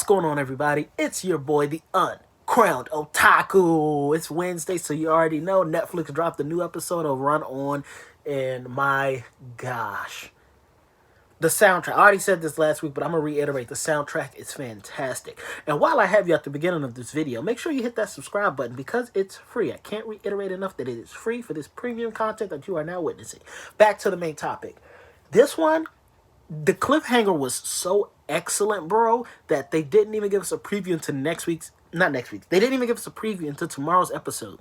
What's going on, everybody? It's your boy, the Uncrowned Otaku. It's Wednesday, so you already know Netflix dropped a new episode of Run On, and my gosh. The soundtrack, I already said this last week, but I'm going to reiterate, the soundtrack is fantastic. And while I have you at the beginning of this video, make sure you hit that subscribe button because it's free. I can't reiterate enough that it is free for this premium content that you are now witnessing. Back to the main topic. This one, the cliffhanger was so excellent, bro, that they didn't even give us a preview into next week's, not next week, they didn't even give us a preview into tomorrow's episode.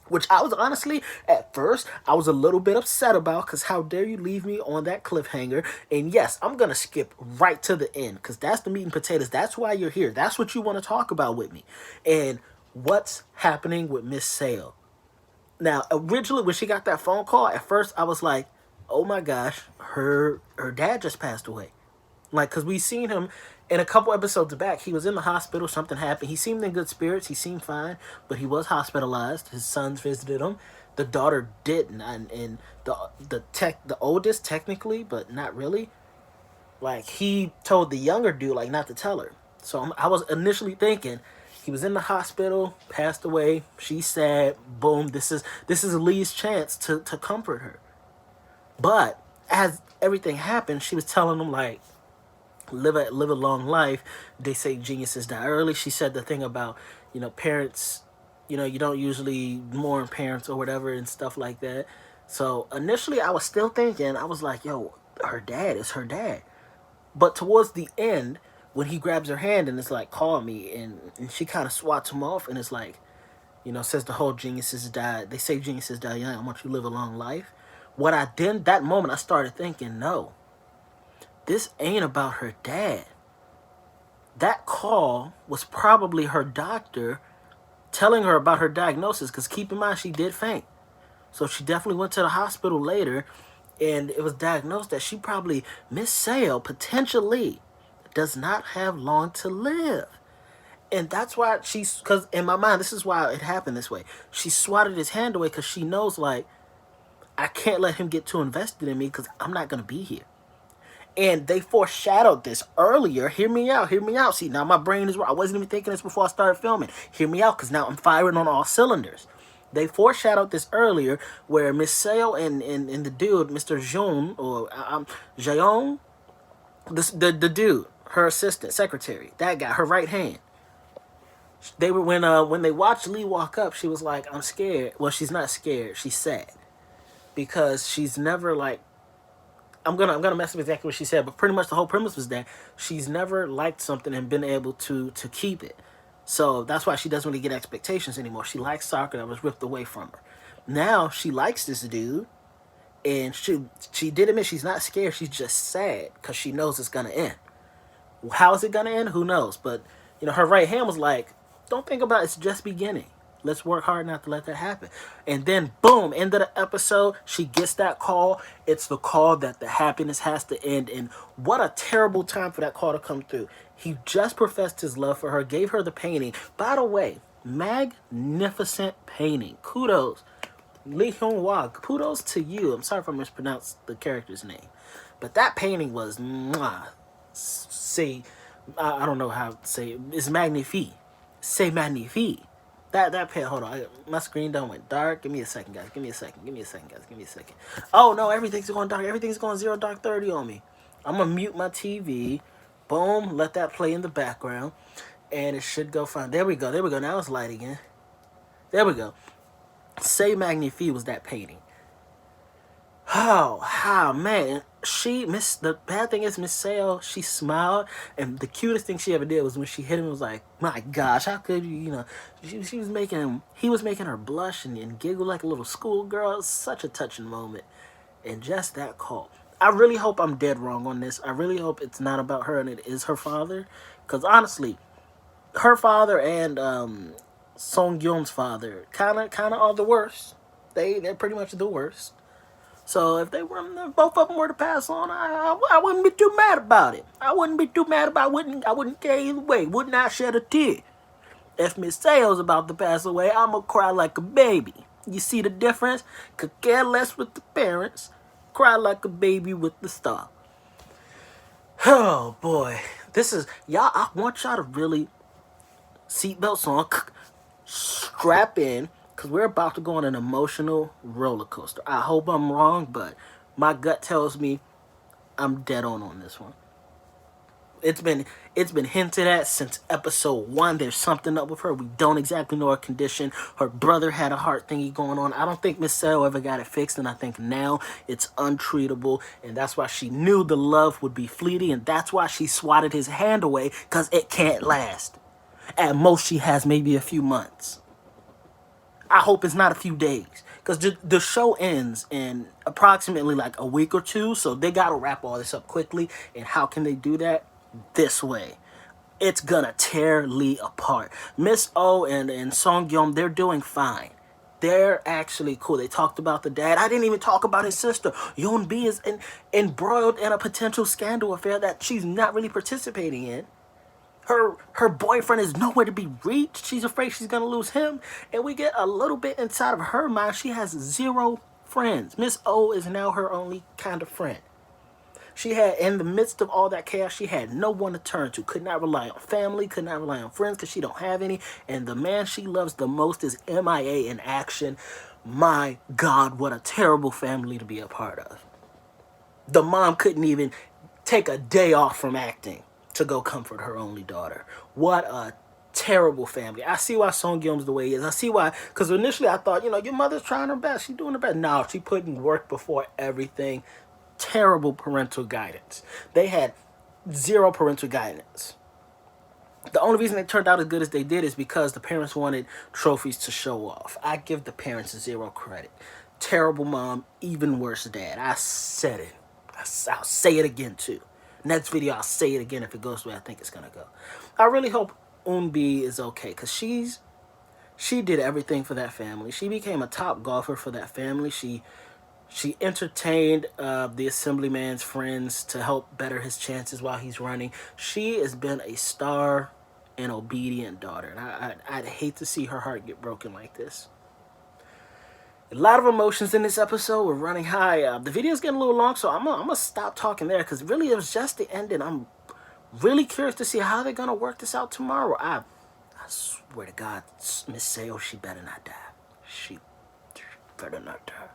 Which I was honestly, at first, I was a little bit upset about because how dare you leave me on that cliffhanger. And yes, I'm going to skip right to the end because that's the meat and potatoes. That's why you're here. That's what you want to talk about with me. And what's happening with Ms.Seo I. Now, originally, when she got that phone call, at first I was like, oh my gosh, her dad just passed away. Like, because we seen him in a couple episodes back. He was in the hospital. Something happened. He seemed in good spirits. He seemed fine, but he was hospitalized. His sons visited him. The daughter didn't, and the oldest technically, but not really. Like, he told the younger dude like not to tell her. So I was initially thinking he was in the hospital, passed away. She's sad. Boom. This is Lee's chance to comfort her. But as everything happened, she was telling him like, live a long life. They say geniuses die early. She said the thing about, parents, you don't usually mourn parents or whatever and stuff like that. So initially I was still thinking, I was like, yo, her dad is her dad. But towards the end, when he grabs her hand and it's like, call me, and she kind of swats him off and it's like, says the whole geniuses die. They say geniuses die young. I want you to live a long life. What I did, that moment I started thinking, no, this ain't about her dad. That call was probably her doctor telling her about her diagnosis, because keep in mind, she did faint. So she definitely went to the hospital later, and it was diagnosed that she probably, Ms.Seo I, potentially does not have long to live. And that's why because in my mind, this is why it happened this way. She swatted his hand away because she knows, like, I can't let him get too invested in me because I'm not going to be here. And they foreshadowed this earlier. Hear me out. See, now my brain is... I wasn't even thinking this before I started filming. Hear me out, because now I'm firing on all cylinders. They foreshadowed this earlier where Ms.Seo and the dude, Mr. Jun, or Jayon, the dude, her assistant, secretary, that guy, her right hand. They were when they watched Lee walk up, she was like, I'm scared. Well, she's not scared. She's sad. Because she's never, like... I'm gonna mess up exactly what she said, but pretty much the whole premise was that she's never liked something and been able to keep it. So that's why she doesn't really get expectations anymore. She likes soccer that was ripped away from her. Now she likes this dude, and she did admit she's not scared. She's just sad because she knows it's gonna end. How is it gonna end? Who knows? But her right hand was like, don't think about it, it's just beginning. Let's work hard not to let that happen. And then, boom, end of the episode, she gets that call. It's the call that the happiness has to end. And what a terrible time for that call to come through. He just professed his love for her, gave her the painting. By the way, magnificent painting. Kudos. Lee Hyun-hwa, kudos to you. I'm sorry if I mispronounced the character's name. But that painting was, I don't know how to say it. It's magnifique. C'est magnifique. That pen, hold on. My screen done went dark. Give me a second, guys. Give me a second, guys. Oh, no, everything's going dark. Everything's going 0 dark 30 on me. I'm going to mute my TV. Boom. Let that play in the background. And it should go fine. There we go. Now it's light again. There we go. C'est magnifique was that painting. Oh, man. The bad thing is Ms.Seo, she smiled, and the cutest thing she ever did was when she hit him, it was like, my gosh, how could you, he was making her blush and giggle like a little schoolgirl. It was such a touching moment. And just that call. I really hope I'm dead wrong on this. I really hope it's not about her and it is her father. Because honestly, her father and Song-gyun's father kind of are the worst. They're pretty much the worst. So if both of them were to pass on, I wouldn't be too mad about it. I wouldn't care either way. Would not shed a tear. If Ms.Seo's about to pass away, I'm gonna cry like a baby. You see the difference? Could care less with the parents. Cry like a baby with the star. Oh boy, This is y'all. I want y'all to really seatbelts on, strap in, because we're about to go on an emotional roller coaster. I hope I'm wrong, but my gut tells me I'm dead on this one. It's been hinted at since episode one. There's something up with her. We don't exactly know her condition. Her brother had a heart thingy going on. I don't think Ms.Seo ever got it fixed, and I think now it's untreatable, and that's why she knew the love would be fleeting, and that's why she swatted his hand away, because it can't last. At most, she has maybe a few months. I hope it's not a few days, because the show ends in approximately like a week or two, so they got to wrap all this up quickly. And how can they do that? This way. It's gonna tear Lee apart. Miss O and Song Yeom, they're doing fine. They're actually cool. They talked about the dad. I didn't even talk about his sister. Yoon B is embroiled in a potential scandal affair that she's not really participating in. Her boyfriend is nowhere to be reached. She's afraid she's gonna lose him. And we get a little bit inside of her mind. She has zero friends. Miss O is now her only kind of friend. She had, in the midst of all that chaos, she had no one to turn to. Could not rely on family, could not rely on friends because she don't have any. And the man she loves the most is MIA in action. My God, what a terrible family to be a part of. The mom couldn't even take a day off from acting to go comfort her only daughter. What a terrible family. I see why Song Yeom's the way he is. I see why, because initially I thought, your mother's trying her best. She's doing her best. No, she putting work before everything. Terrible parental guidance. They had zero parental guidance. The only reason they turned out as good as they did is because the parents wanted trophies to show off. I give the parents zero credit. Terrible mom, even worse dad. I said it. I'll say it again too. Next video, I'll say it again if it goes the way I think it's gonna go. I really hope Eunbi is okay, because she did everything for that family. She became a top golfer for that family. She entertained the assemblyman's friends to help better his chances while he's running. She has been a star and obedient daughter, and I'd hate to see her heart get broken like this. A lot of emotions in this episode. We're running high. The video's getting a little long, so I'm gonna stop talking there, because really it was just the ending. I'm really curious to see how they're gonna work this out tomorrow. I swear to God, Ms.Seo, she better not die. She better not die.